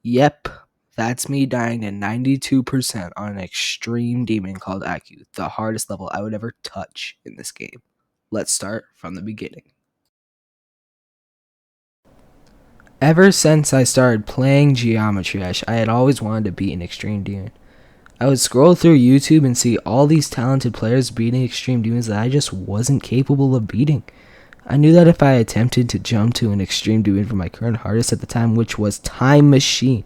Yep, that's me dying to 92% on an extreme demon called ACU, the hardest level I would ever touch in this game. Let's start from the beginning. Ever since I started playing Geometry Dash, I had always wanted to beat an extreme demon. I would scroll through YouTube and see all these talented players beating extreme demons that I just wasn't capable of beating. I knew that if I attempted to jump to an extreme demon for my current hardest at the time, which was Time Machine,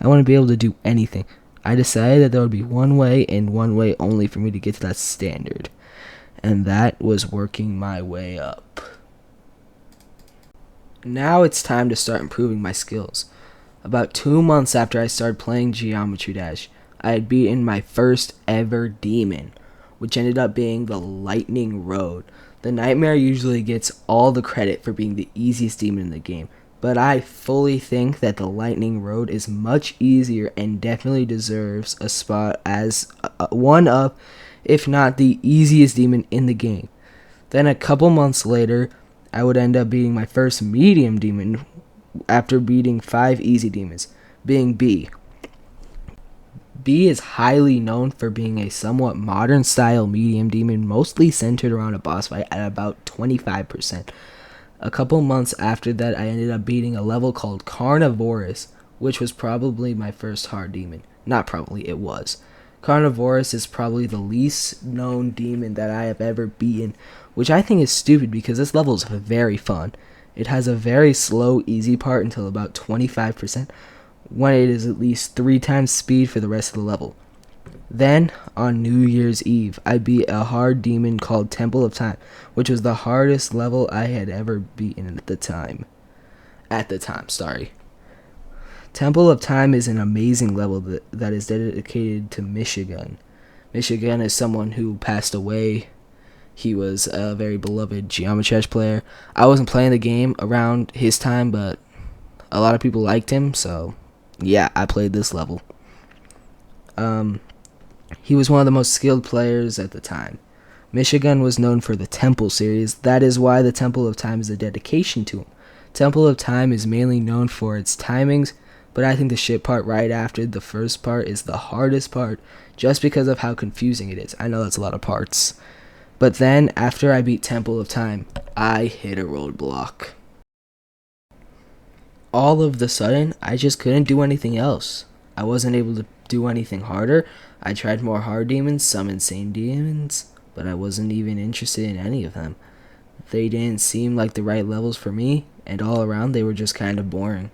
I wouldn't be able to do anything. I decided that there would be one way and one way only for me to get to that standard, and that was working my way up. Now it's time to start improving my skills. About 2 months after I started playing Geometry Dash, I had beaten my first ever demon, which ended up being the Lightning Road. The Nightmare usually gets all the credit for being the easiest demon in the game, but I fully think that the Lightning Road is much easier and definitely deserves a spot as one of, if not the easiest demon in the game. Then a couple months later, I would end up beating my first medium demon after beating 5 easy demons, being B. B is highly known for being a somewhat modern style medium demon, mostly centered around a boss fight at about 25%. A couple months after that, I ended up beating a level called Carnivorous, which was probably my first hard demon. Not probably, it was. Carnivorous is probably the least known demon that I have ever beaten, which I think is stupid because this level is very fun. It has a very slow, easy part until about 25%, when it is at least 3 times speed for the rest of the level. Then, on New Year's Eve, I beat a hard demon called Temple of Time, which was the hardest level I had ever beaten at the time. Temple of Time is an amazing level that is dedicated to Michigan. Michigan is someone who passed away. He was a very beloved Geometry Dash player. I wasn't playing the game around his time, but a lot of people liked him, so yeah, I played this level. He was one of the most skilled players at the time. Michigan was known for the Temple series. That is why the Temple of Time is a dedication to him. Temple of Time is mainly known for its timings, but I think the shit part right after the first part is the hardest part, just because of how confusing it is. I know that's a lot of parts. But then, after I beat Temple of Time, I hit a roadblock. All of the sudden, I just couldn't do anything else. I wasn't able to do anything harder. I tried more hard demons, some insane demons, but I wasn't even interested in any of them. They didn't seem like the right levels for me, and all around they were just kind of boring.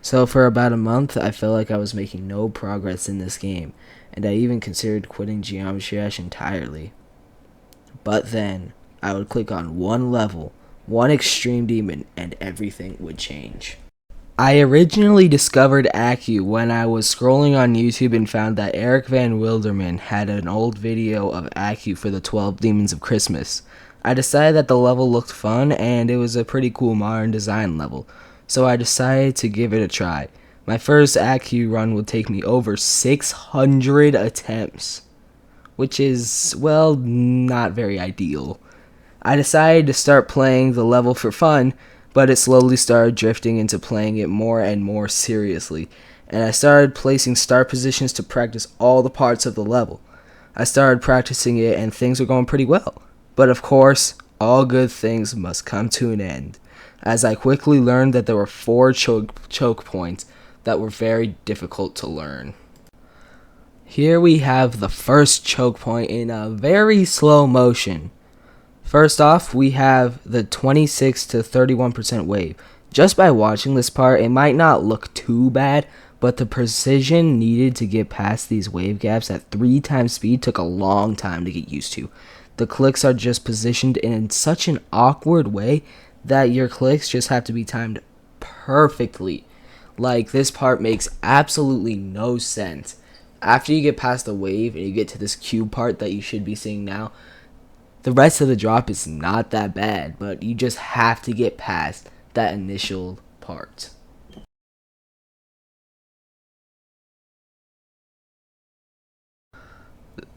So for about a month, I felt like I was making no progress in this game, and I even considered quitting Geometry Dash entirely. But then, I would click on one level, one extreme demon, and everything would change. I originally discovered ACU when I was scrolling on YouTube and found that Eric Van Wilderman had an old video of ACU for the 12 Demons of Christmas. I decided that the level looked fun and it was a pretty cool modern design level, so I decided to give it a try. My first ACU run would take me over 600 attempts, which is, well, not very ideal. I decided to start playing the level for fun, but it slowly started drifting into playing it more and more seriously, and I started placing start positions to practice all the parts of the level. I started practicing it and things were going pretty well. But of course, all good things must come to an end, as I quickly learned that there were 4 choke points that were very difficult to learn. Here we have the first choke point in a very slow motion. First off, we have the 26 to 31% wave. Just by watching this part, it might not look too bad, but the precision needed to get past these wave gaps at 3 times speed took a long time to get used to. The clicks are just positioned in such an awkward way that your clicks just have to be timed perfectly. Like, this part makes absolutely no sense. After you get past the wave and you get to this cube part that you should be seeing now, the rest of the drop is not that bad, but you just have to get past that initial part.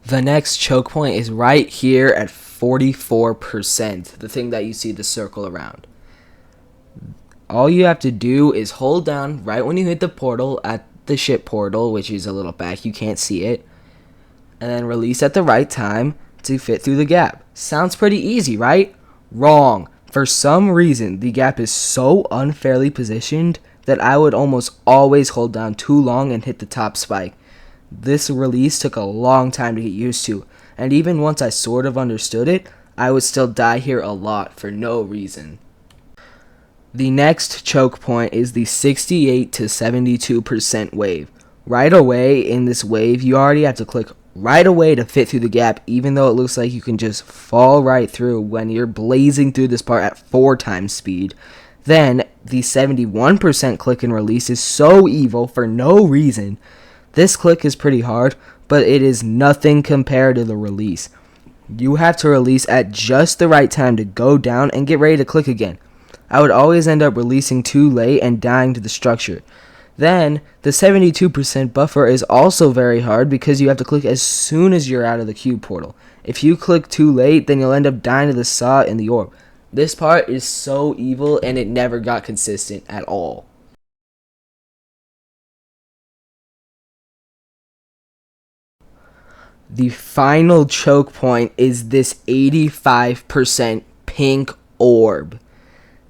The next choke point is right here at 44%, the thing that you see the circle around. All you have to do is hold down right when you hit the portal at the ship portal, which is a little back, you can't see it, and then release at the right time to fit through the gap. Sounds pretty easy, right? Wrong. For some reason, the gap is so unfairly positioned that I would almost always hold down too long and hit the top spike. This release took a long time to get used to, and even once I sort of understood it, I would still die here a lot for no reason. The next choke point is the 68 to 72% wave. Right away in this wave, you already have to click right away to fit through the gap, even though it looks like you can just fall right through when you're blazing through this part at 4 times speed. Then, the 71% click and release is so evil for no reason. This click is pretty hard, but it is nothing compared to the release. You have to release at just the right time to go down and get ready to click again. I would always end up releasing too late and dying to the structure. Then, the 72% buffer is also very hard because you have to click as soon as you're out of the cube portal. If you click too late, then you'll end up dying to the saw in the orb. This part is so evil and it never got consistent at all. The final choke point is this 85% pink orb.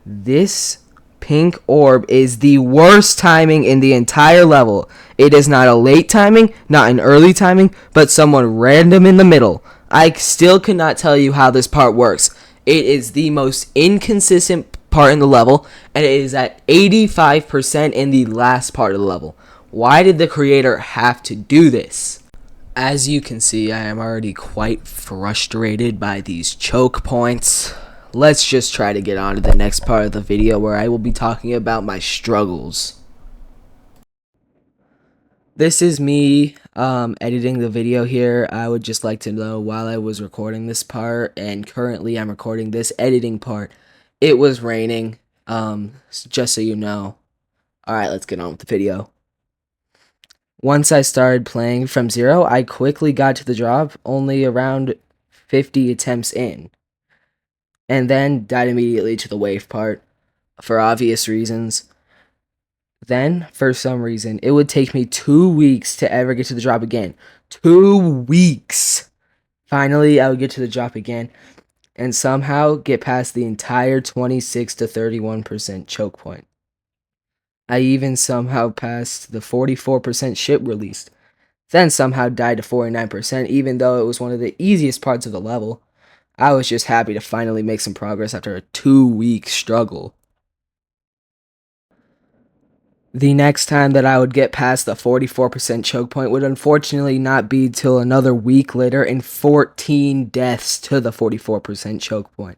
This pink orb is the worst timing in the entire level. It is not a late timing, not an early timing, but someone random in the middle. I still cannot tell you how this part works. It is the most inconsistent part in the level, and it is at 85% in the last part of the level. Why did the creator have to do this? As you can see, I am already quite frustrated by these choke points. Let's just try to get on to the next part of the video where I will be talking about my struggles. This is me editing the video here. I would just like to know, while I was recording this part, and currently I'm recording this editing part, it was raining, just so you know. Alright, let's get on with the video. Once I started playing from zero, I quickly got to the drop, only around 50 attempts in, and then died immediately to the wave part, for obvious reasons. Then, for some reason, it would take me 2 weeks to ever get to the drop again. 2 weeks! Finally, I would get to the drop again, and somehow get past the entire 26 to 31% choke point. I even somehow passed the 44% ship released, then somehow died to 49%, even though it was one of the easiest parts of the level. I was just happy to finally make some progress after a 2-week struggle. The next time that I would get past the 44% choke point would unfortunately not be till another week later, and 14 deaths to the 44% choke point.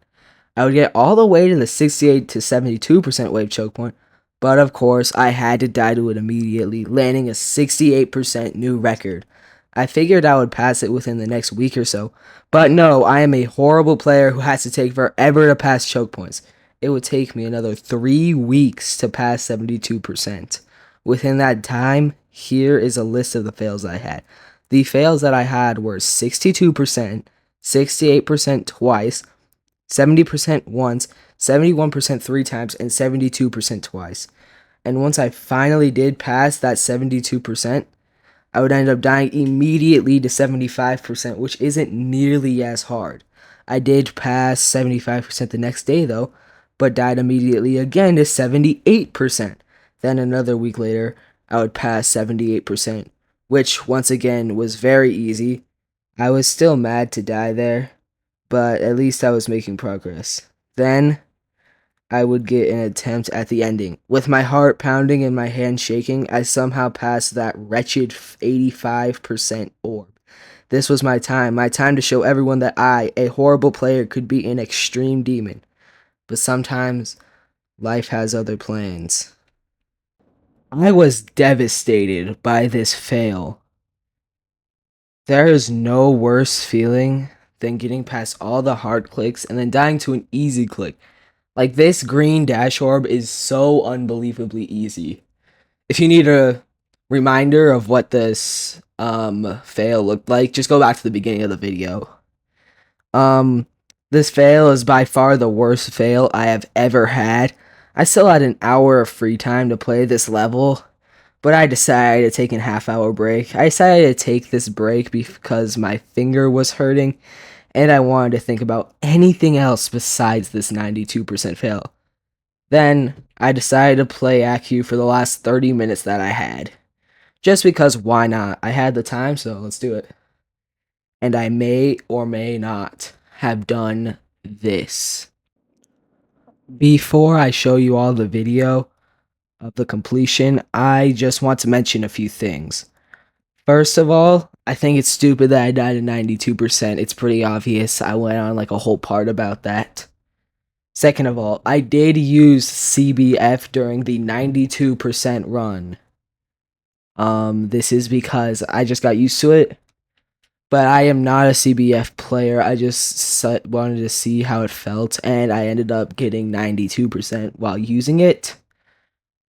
I would get all the way to the 68 to 72% wave choke point, but of course I had to die to it immediately, landing a 68% new record. I figured I would pass it within the next week or so, but no, I am a horrible player who has to take forever to pass choke points. It would take me another 3 weeks to pass 72%. Within that time, here is a list of the fails I had. The fails that I had were 62%, 68% twice, 70% once, 71% 3 times, and 72% twice. And once I finally did pass that 72%, I would end up dying immediately to 75%, which isn't nearly as hard. I did pass 75% the next day though, but died immediately again to 78%. Then another week later, I would pass 78%, which once again was very easy. I was still mad to die there, but at least I was making progress. Then I would get an attempt at the ending. With my heart pounding and my hand shaking, I somehow passed that wretched 85% orb. This was my time to show everyone that I, a horrible player, could be an extreme demon. But sometimes, life has other plans. I was devastated by this fail. There is no worse feeling than getting past all the hard clicks and then dying to an easy click. Like, this green dash orb is so unbelievably easy. If you need a reminder of what this fail looked like, just go back to the beginning of the video. This fail is by far the worst fail I have ever had. I still had an hour of free time to play this level, But I decided to take a half-hour break. I decided to take this break because my finger was hurting, and I wanted to think about anything else besides this 92% fail. Then I decided to play ACU for the last 30 minutes that I had. Just because why not? I had the time, so let's do it. And I may or may not have done this. Before I show you all the video of the completion, I just want to mention a few things. First of all, I think it's stupid that I died at 92%. It's pretty obvious. I went on like a whole part about that. Second of all, I did use CBF during the 92% run. This is because I just got used to it. But I am not a CBF player. I just wanted to see how it felt, and I ended up getting 92% while using it.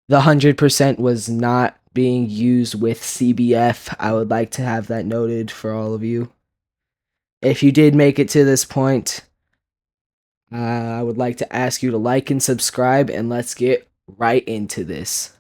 The 100% was not being used with CBF. I would like to have that noted for all of you. If you did make it to this point, I would like to ask you to like and subscribe, and let's get right into this.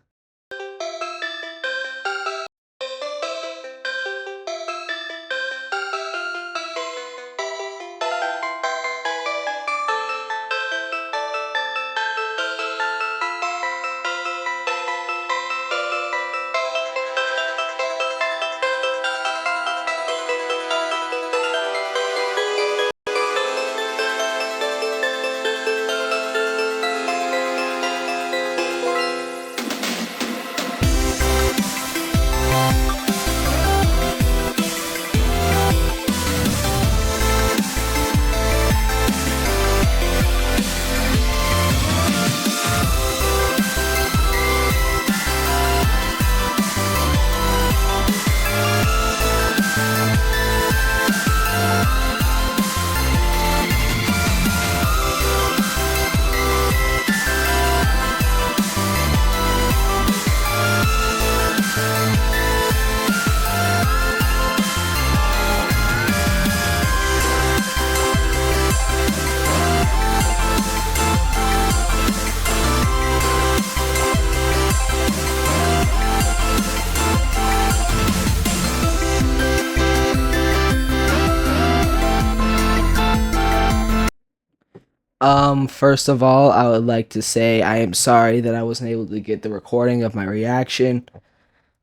First of all, I would like to say I am sorry that I wasn't able to get the recording of my reaction.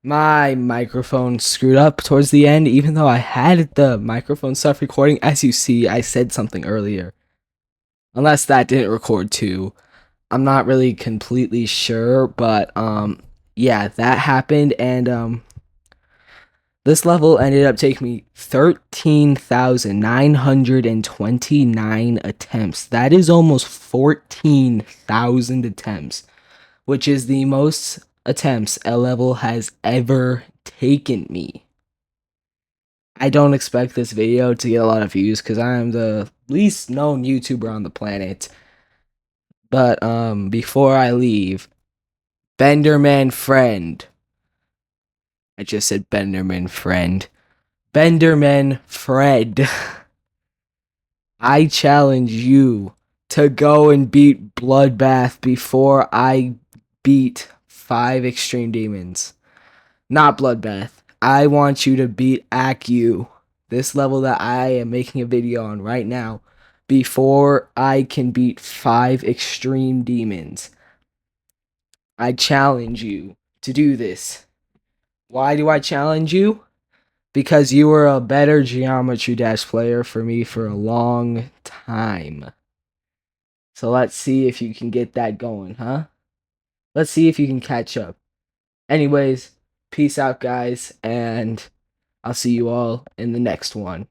My microphone screwed up towards the end, even though I had the microphone stuff recording. As you see, I said something earlier. Unless that didn't record too. I'm not really completely sure, but, yeah, that happened, and, this level ended up taking me 13,929 attempts. That is almost 14,000 attempts, which is the most attempts a level has ever taken me. I don't expect this video to get a lot of views because I am the least known YouTuber on the planet. But before I leave, Benderman friend. I just said Benderman friend. Benderman Fred. I challenge you to go and beat Bloodbath before I beat 5 Extreme Demons. Not Bloodbath. I want you to beat ACU, this level that I am making a video on right now, before I can beat 5 Extreme Demons. I challenge you to do this. Why do I challenge you? Because you were a better Geometry Dash player for me for a long time. So let's see if you can get that going, huh? Let's see if you can catch up. Anyways, peace out, guys, and I'll see you all in the next one.